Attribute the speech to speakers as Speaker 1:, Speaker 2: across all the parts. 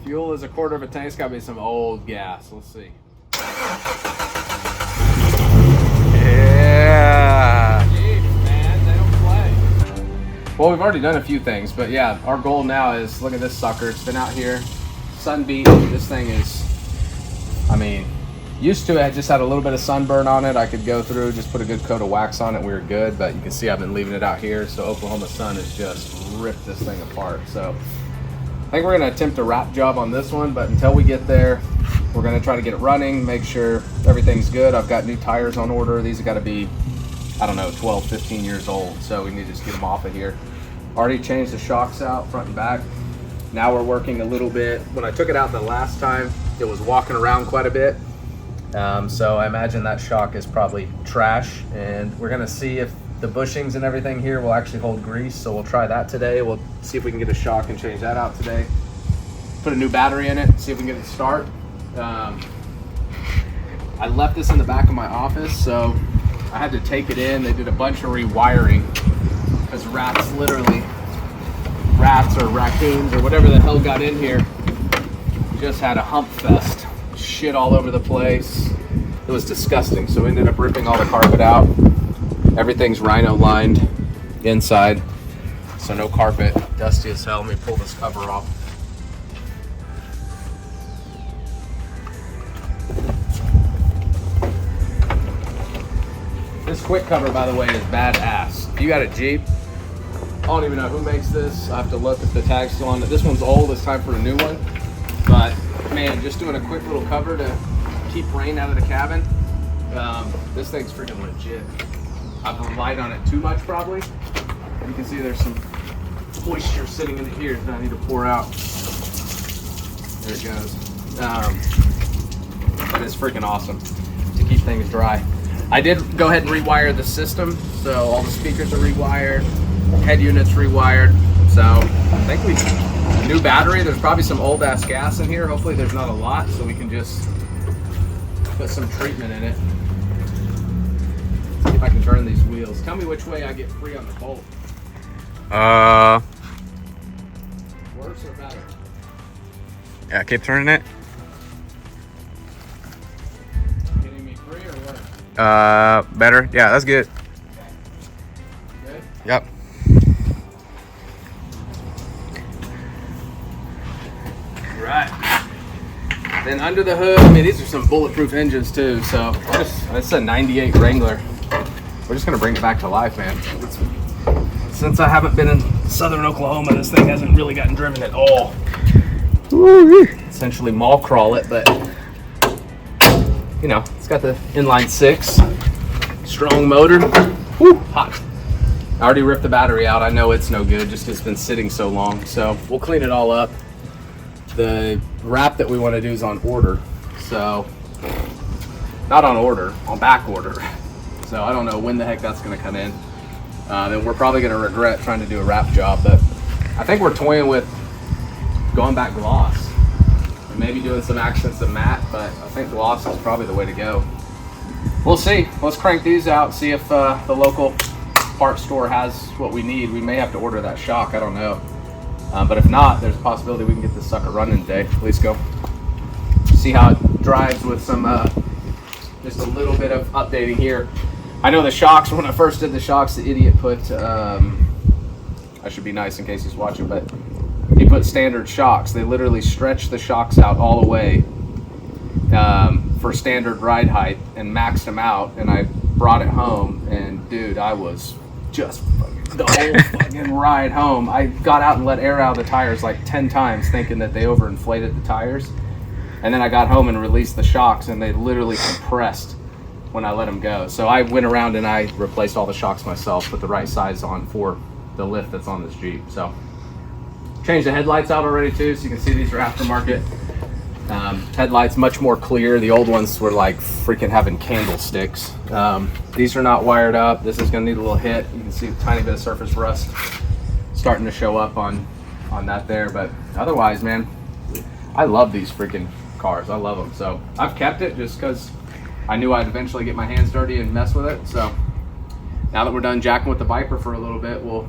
Speaker 1: Fuel is a quarter of a tank. It's got to be some old gas. Let's see.
Speaker 2: Yeah.
Speaker 1: Jeez, man, they don't play. Well, we've already done a few things, but yeah, our goal now is look at this sucker. It's been out here, sun beat. This thing is, I mean, used to it, I just had a little bit of sunburn on it. I could go through, just put a good coat of wax on it. We were good, but you can see I've been leaving it out here. So Oklahoma sun has just ripped this thing apart. So I think we're going to attempt a wrap job on this one, but until we get there, we're going to try to get it running, make sure everything's good. I've got new tires on order. These have got to be, I don't know, 12, 15 years old. So we need to just get them off of here. Already changed the shocks out front and back. Now we're working a little bit. When I took it out the last time, it was walking around quite a bit. So I imagine that shock is probably trash, and we're gonna see if the bushings and everything here will actually hold grease. So we'll try that today. We'll see if we can get a shock and change that out today. Put a new battery in it, see if we can get it to start. I left this in the back of my office, so I had to take it in. They did a bunch of rewiring because rats or raccoons or whatever the hell got in here just had a hump fest. Shit all over the place. It was disgusting. So we ended up ripping all the carpet out. Everything's rhino lined inside, so no carpet. Dusty as hell. Let me pull this cover off. This quick cover, by the way, is badass. If you got a Jeep, I don't even know who makes this. I have to look if the tag's still on it. This one's old. It's time for a new one. But man, just doing a quick little cover to keep rain out of the cabin. This thing's freaking legit. I've relied on it too much probably. You can see there's some moisture sitting in it here that I need to pour out. There it goes. But it's freaking awesome to keep things dry. I did go ahead and rewire the system, so all the speakers are rewired, head units rewired. So I think new battery. There's probably some old ass gas in here. Hopefully there's not a lot, so we can just put some treatment in it. See if I can turn these wheels. Tell me which way I get free on the bolt. Worse or better?
Speaker 2: Yeah, keep turning it.
Speaker 1: Getting me free or worse?
Speaker 2: Better. Yeah, that's good.
Speaker 1: Good?
Speaker 2: Yep.
Speaker 1: Right. Then under the hood, I mean, these are some bulletproof engines too. So it's a 98 Wrangler. We're just gonna bring it back to life, man. Since I haven't been in southern Oklahoma, this thing hasn't really gotten driven at all. Essentially mall crawl it, but you know, it's got the inline 6, strong motor. Woo, hot. I already ripped the battery out. I know it's no good, just 'cause it's been sitting so long. So we'll clean it all up. The wrap that we want to do is on order. So, not on order, on back order. So I don't know when the heck that's going to come in. Then we're probably going to regret trying to do a wrap job. But I think we're toying with going back gloss. And maybe doing some accents of matte, but I think gloss is probably the way to go. We'll see. Let's crank these out, see if the local parts store has what we need. We may have to order that shock, I don't know. But if not, there's a possibility we can get this sucker running today. At least go see how it drives with some, just a little bit of updating here. I know the shocks, when I first did the shocks, the idiot put, I should be nice in case he's watching, but he put standard shocks. They literally stretched the shocks out all the way for standard ride height and maxed them out. And I brought it home, and dude, I was just the whole fucking ride home. I got out and let air out of the tires like 10 times thinking that they overinflated the tires. And then I got home and released the shocks, and they literally compressed when I let them go. So I went around and I replaced all the shocks myself, put the right size on for the lift that's on this Jeep. So changed the headlights out already too, so you can see these are aftermarket. Headlights much more clear. The old ones were like freaking having candlesticks. These are not wired up. This is gonna need a little hit. You can see a tiny bit of surface rust starting to show up on that there, but otherwise, man, I love these freaking cars. I love them. So I've kept it just because I knew I'd eventually get my hands dirty and mess with it. So now that we're done jacking with the Viper for a little bit, we'll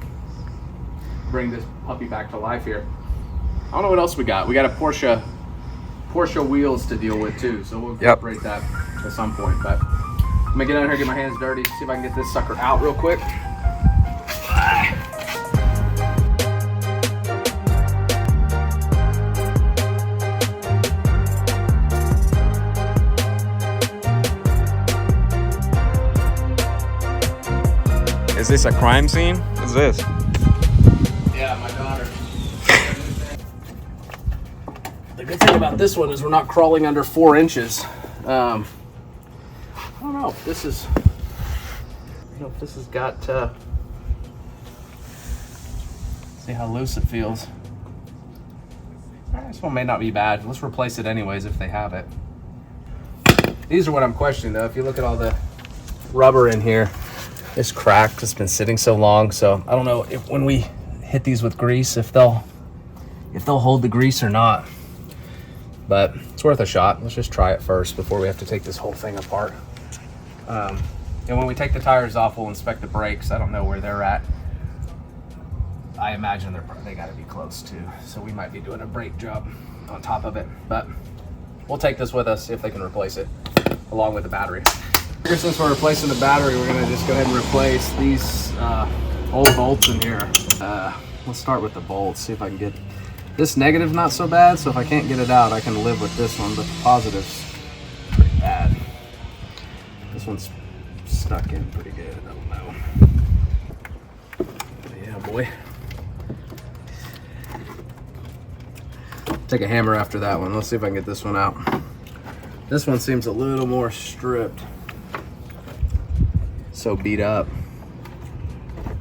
Speaker 1: bring this puppy back to life here. I don't know what else we got. We got a Porsche wheels to deal with too, so we'll incorporate that at some point. But I'm gonna get out here, get my hands dirty, see if I can get this sucker out real quick.
Speaker 2: Is this a crime scene? What's this?
Speaker 1: Yeah, my daughter. The good thing about this one is we're not crawling under 4 inches. I don't know if this is. I don't know if this has got. See how loose it feels. This one may not be bad. Let's replace it anyways if they have it. These are what I'm questioning though. If you look at all the rubber in here, it's cracked. It's been sitting so long. So I don't know if when we hit these with grease, if they'll hold the grease or not. But it's worth a shot. Let's just try it first before we have to take this whole thing apart. And when we take the tires off, we'll inspect the brakes. I don't know where they're at. I imagine they got to be close too. So we might be doing a brake job on top of it. But we'll take this with us, see if they can replace it along with the battery. Here, since we're replacing the battery, we're gonna just go ahead and replace these old bolts in here. Let's start with the bolts, see if I can get this negative. Not so bad, so if I can't get it out, I can live with this one, but the positive's pretty bad. This one's stuck in pretty good. I don't know. Yeah, boy. Take a hammer after that one. Let's see if I can get this one out. This one seems a little more stripped. So beat up.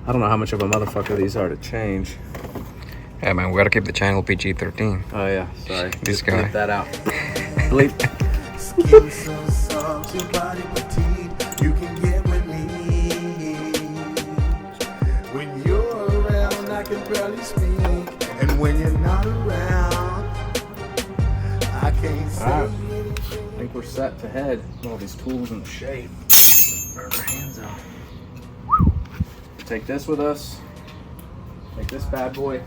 Speaker 1: I don't know how much of a motherfucker these are to change.
Speaker 2: Yeah, man, we gotta keep the channel PG-13.
Speaker 1: Oh yeah, sorry.
Speaker 2: This
Speaker 1: Just
Speaker 2: guy.
Speaker 1: Bleep that out. Bleep.
Speaker 3: Skin so soft, your body petite, you can get with me. When you're around, I can barely speak, and when you're not around, I can't say
Speaker 1: Alright.
Speaker 3: anything.
Speaker 1: I think we're set to head. All these tools in the shade. Burn our hands out. Take this with us. Take this bad boy.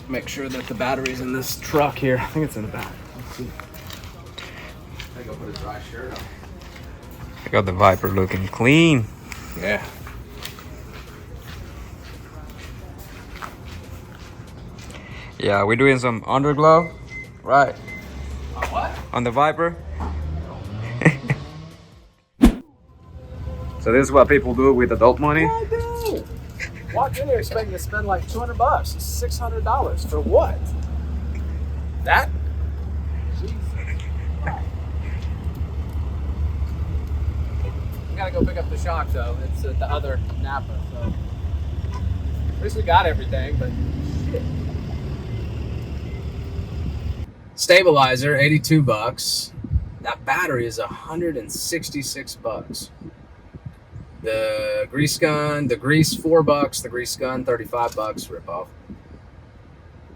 Speaker 1: Make sure that the battery's in this truck here. I think it's in the back. Let's see. I go put a dry shirt on.
Speaker 2: I got the Viper looking clean.
Speaker 1: Yeah.
Speaker 2: Yeah, we're doing some underglow, right?
Speaker 1: What?
Speaker 2: On the Viper. So this is what people do with adult money.
Speaker 1: I do. Walked in here expecting to spend like $200. It's $600 for what? That? Jesus. We gotta go pick up the shock though. It's at the other Napa, so at least we got everything. But shit. Stabilizer, $82. That battery is $166. The grease gun, the grease $4, the grease gun $35, rip off.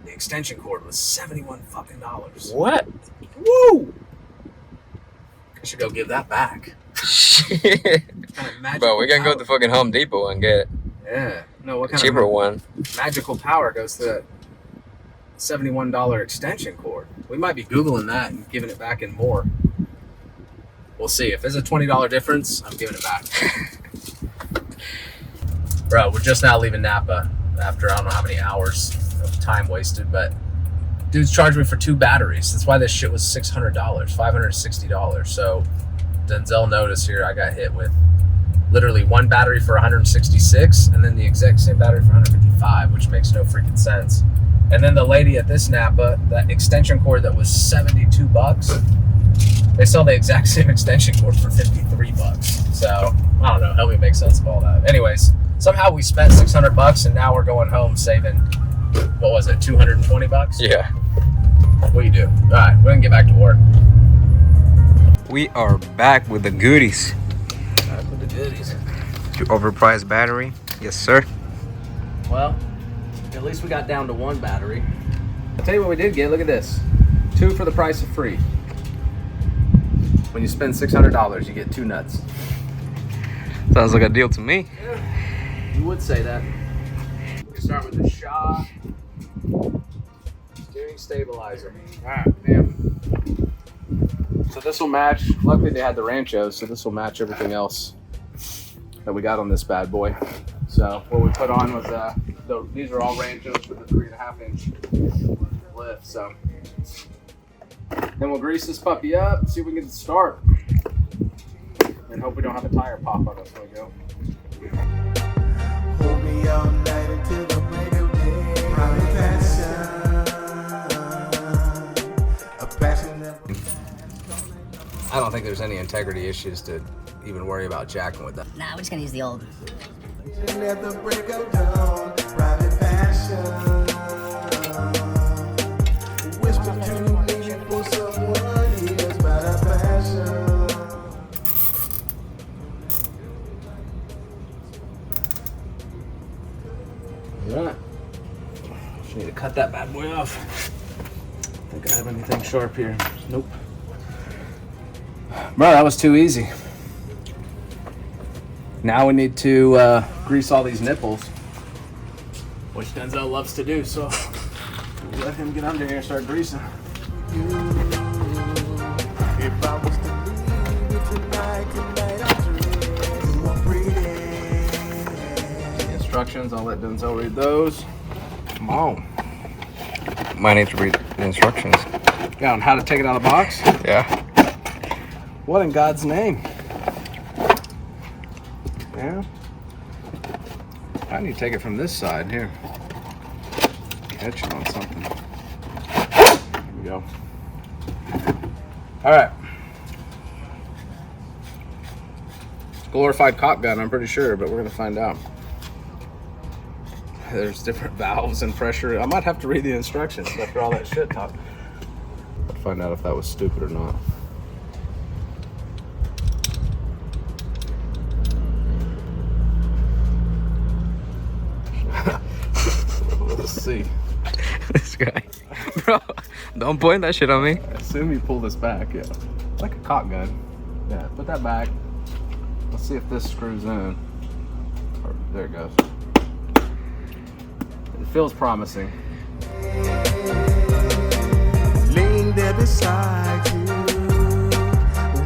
Speaker 1: The extension cord was $71 fucking dollars.
Speaker 2: What?
Speaker 1: Woo! I should go give that back.
Speaker 2: Bro, we can go to fucking Home Depot and get
Speaker 1: Yeah. No, what
Speaker 2: a
Speaker 1: kind
Speaker 2: cheaper
Speaker 1: of
Speaker 2: one.
Speaker 1: magical power goes to that $71 extension cord? We might be Googling that and giving it back in more. We'll see. If there's a $20 difference, I'm giving it back. Bro, we're just now leaving Napa after I don't know how many hours of time wasted, but dude's charged me for 2 batteries. That's why this shit was $600, $560. So Denzel noticed here I got hit with literally 1 battery for 166 and then the exact same battery for 155, which makes no freaking sense. And then the lady at this Napa, that extension cord that was $72, they sell the exact same extension cord for $53. So I don't know, help me make sense of all that. Anyways, somehow we spent $600 and now we're going home saving, what was it, $220?
Speaker 2: Yeah.
Speaker 1: What do you do? All right, we're gonna get back to work.
Speaker 2: We are back with the goodies.
Speaker 1: Back with the goodies.
Speaker 2: Your overpriced battery. Yes, sir.
Speaker 1: Well, at least we got down to 1 battery. I'll tell you what we did get. Look at this. 2 for the price of free. When you spend $600, you get 2 nuts.
Speaker 2: Sounds like a deal to me.
Speaker 1: Yeah, you would say that. We start with the shock, steering Ring stabilizer. Alright, damn. So this will match. Luckily they had the Ranchos, so this will match everything else that we got on this bad boy. So what we put on was these are all Ranchos with the 3.5 inch lift. So then we'll grease this puppy up, see if we can get it to start, and hope we don't have a tire pop on us when we go.
Speaker 3: Hold me all night until the break of day. Private passion, a passion that
Speaker 1: I don't think there's any integrity issues to even worry about jacking with that.
Speaker 4: Nah, we're just gonna use the old.
Speaker 3: at the break of dawn. Private passion, whisper to me for someone hears about our passion.
Speaker 1: Alright. Just need to cut that bad boy off. Think I have anything sharp here. Nope. Bro, that was too easy. Now we need to grease all these nipples, which Denzel loves to do, so we'll let him get under here and start greasing.
Speaker 3: If I was to leave you tonight I you are pretty.
Speaker 1: The instructions, I'll let Denzel read those. Come on.
Speaker 2: Might need to read the instructions.
Speaker 1: Yeah, on how to take it out of the box?
Speaker 2: Yeah.
Speaker 1: What in God's name? Yeah. I need to take it from this side here. Catch it on something. Here we go. Alright. It's a glorified caulk gun, I'm pretty sure, but we're going to find out. There's different valves and pressure. I might have to read the instructions after all that shit talk. I'll find out if that was stupid or not. Let's see.
Speaker 2: This guy. Bro, don't point that shit on me.
Speaker 1: I assume you pull this back, yeah. Like a caulk gun. Yeah, put that back. Let's see if this screws in. Or, there it goes. It feels promising.
Speaker 3: Laying there beside you,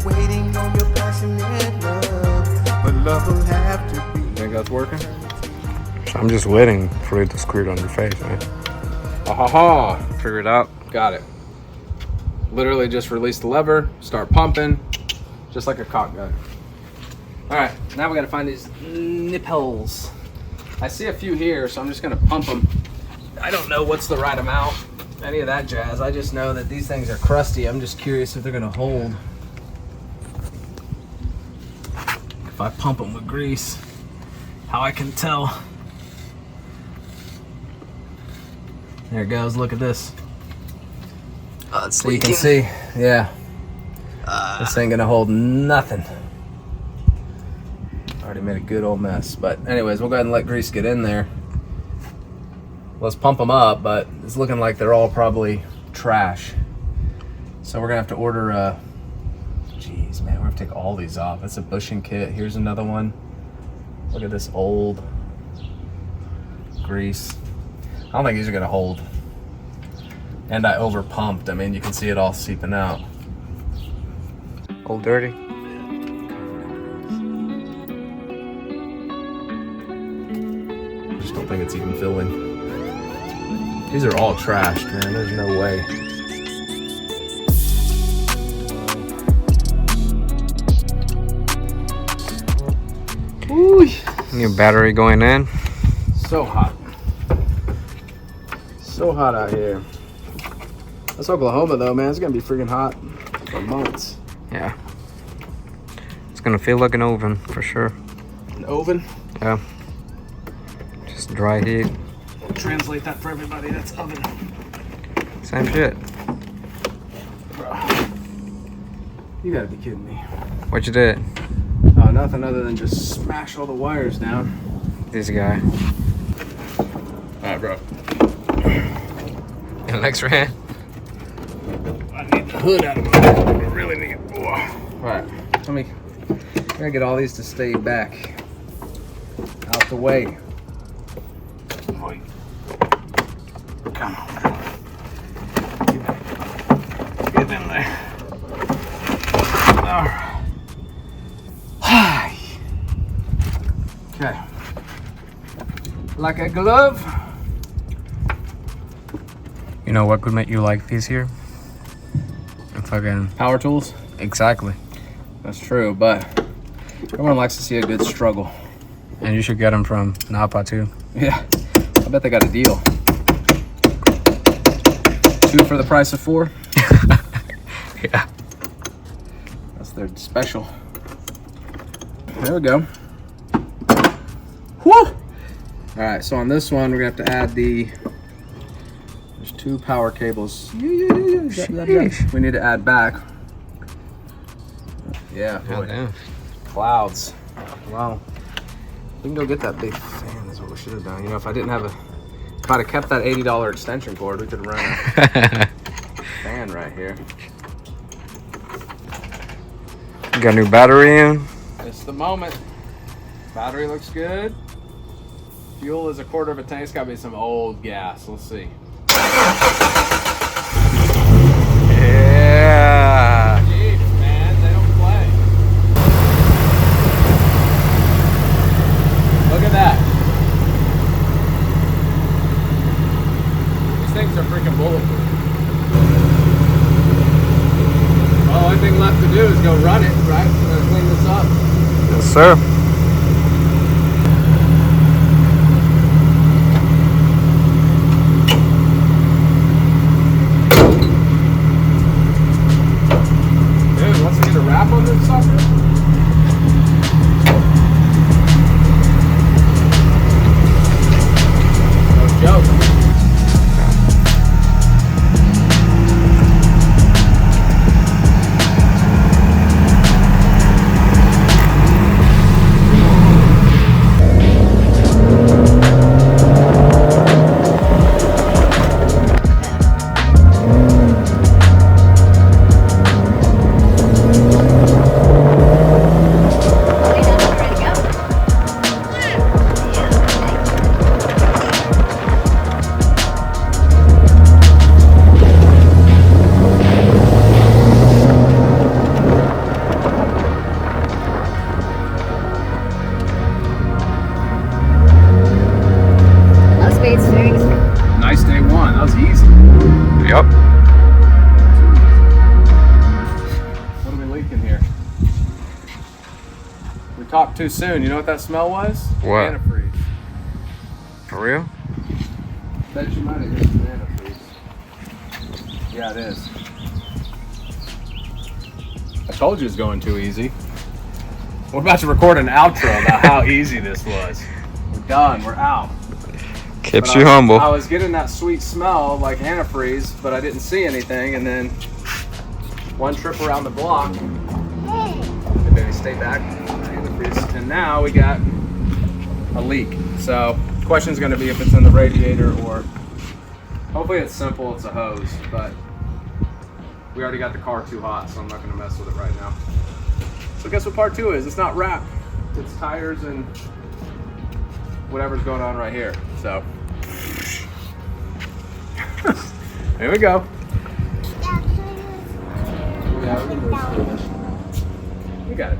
Speaker 3: waiting on your passionate love, but love will have to be.
Speaker 1: Think that's working?
Speaker 2: I'm just waiting for it to screw it on your face, man.
Speaker 1: Ha!
Speaker 2: Figure it out.
Speaker 1: Got it. Literally just release the lever, start pumping, just like a caulk gun. All right, now we gotta find these nipples. I see a few here, so I'm just gonna pump them. I don't know what's the right amount, any of that jazz. I just know that these things are crusty. I'm just curious if they're gonna hold. If I pump them with grease, how I can tell. There it goes, look at this.
Speaker 4: Oh, it's
Speaker 1: So you can see, yeah. This ain't gonna hold nothing. Already made a good old mess. But anyways, we'll go ahead and let grease get in there. Let's pump them up, but it's looking like they're all probably trash. So we're gonna have to order geez, man, we're gonna take all these off. That's a bushing kit. Here's another one. Look at this old grease. I don't think these are gonna hold. And I over pumped. I mean, you can see it all seeping out.
Speaker 2: All dirty.
Speaker 1: I just don't think it's even filling. These are all trashed, man. There's no way. Ooh,
Speaker 2: New battery going in.
Speaker 1: so hot. So hot out here. That's Oklahoma though, man. It's gonna be freaking hot for months.
Speaker 2: Yeah. It's gonna feel like an oven for sure.
Speaker 1: An oven.
Speaker 2: Yeah. Just dry heat.
Speaker 1: Translate that for everybody. That's oven.
Speaker 2: Same shit.
Speaker 1: Bro, you gotta be kidding me.
Speaker 2: What you did?
Speaker 1: Oh, nothing other than just smash all the wires down.
Speaker 2: This guy.
Speaker 1: All right, bro.
Speaker 2: An extra hand.
Speaker 1: I need the hood out of my head. I really need. All right, let me. I gotta get all these to stay back, out the way. Come on. right. Okay. Like a glove.
Speaker 2: You know what could make you like these here? Fucking
Speaker 1: Power tools.
Speaker 2: exactly.
Speaker 1: That's true, but everyone likes to see a good struggle.
Speaker 2: And you should get them from Napa too.
Speaker 1: Yeah, I bet they got a deal. 2 for the price of 4.
Speaker 2: Yeah.
Speaker 1: That's their special. There we go. Woo! All right, so on this one, we're gonna have to add there's 2 power cables. We need to add back. Yeah, boy.
Speaker 2: Damn.
Speaker 1: Clouds. Wow. We can go get that big fan is what we should have done. You know, if I'd have kept that $80 extension cord, we could run a fan right here.
Speaker 2: Got a new battery in.
Speaker 1: It's the moment. Battery looks good. Fuel is 1/4 of a tank. It's gotta be some old gas. Let's see.
Speaker 2: Yeah.
Speaker 1: Jeez, man, they don't play. Look at that. These things are freaking bulletproof. Well, the only thing left to do is go run it, right? We're gonna clean this up.
Speaker 2: Yes, sir.
Speaker 1: Dude, once we get a wrap on this sucker. No joke. Nice day 1. That was easy.
Speaker 2: Yep.
Speaker 1: What are we leaking here? We talked too soon. You know what that smell was?
Speaker 2: What?
Speaker 1: Antifreeze.
Speaker 2: For real?
Speaker 1: Bet you might have hit some antifreeze. Yeah, it is. I told you it was going too easy. We're about to record an outro about how easy this was. We're done. We're out.
Speaker 2: Keeps
Speaker 1: But
Speaker 2: you humble.
Speaker 1: I was getting that sweet smell like antifreeze, but I didn't see anything. And then one trip around the block, hey baby, stay back. Antifreeze. And now we got a leak. So the question is going to be if it's in the radiator or hopefully it's simple. It's a hose, but we already got the car too hot, so I'm not going to mess with it right now. So guess what part 2 is? It's not wrapped. It's tires and whatever's going on right here. So here we go. We got it.